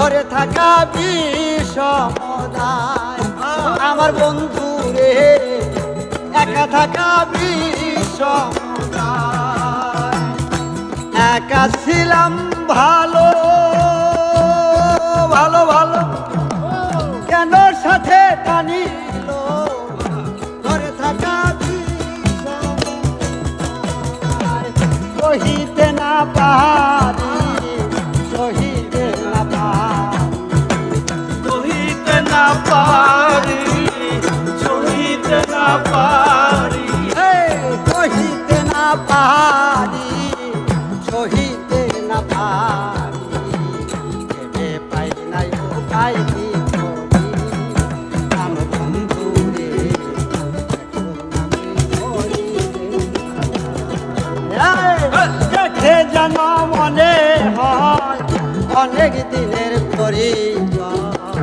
ধরে থাকা বিষমদায় আমার বন্ধু রে একা থাকা বিষমদায় একা ছিলাম ভালো ভালো ভালো কেন সাথে টানিল ধরে থাকা বিষমদায় সহিতে না পারি সহিতে না পারি সহিতে না পারি সহিতে না পারি সহিতে না পারি সহিতে না পারি ভেবে পাই নাই উপায় কি করি আমার বন্ধু রে দেখে যেন মনে হয় অনেক দিনের পরিচয়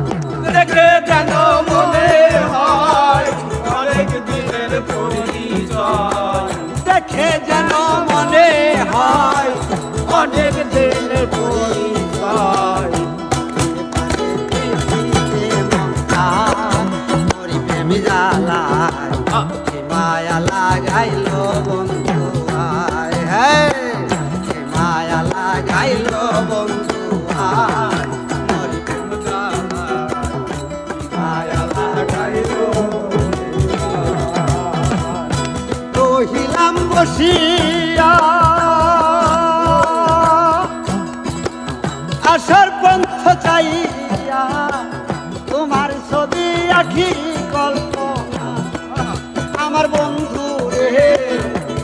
দেখে যেন মনে হয় অনেক দিনের পরিচয় দেখে যেন মনে হয় অনেক দিনের পরিচয় প্রেমী জ্বালায় মায়া লাগাইল বন্ধু আয় হ্যাঁ মায়া লাগাইল বন্ধু আয় রহিলাম বসিয়া আসার পন্থ চাইয়া তোমার ছবি আঁকি কল্পনা আমার বন্ধু রে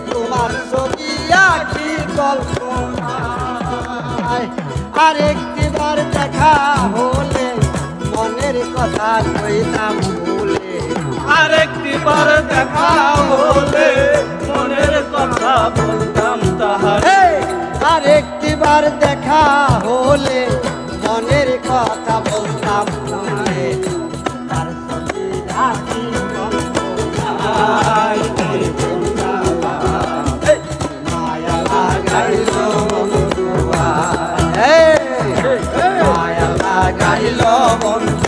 তোমার ছবি আঁকি কল্পনা আর একটিবার দেখা হলে মনের কথা কইতাম ভুলে আরেকটিবার দেখা হলে মনের কথা বলতাম তাহার আরেকটিবার দেখা হলে মনের কথা বলতাম ভুলে তার ছবি রাখি কল্পনায় মায়া লাগাইল বন্ধু মায়া লাগাইল বন্ধু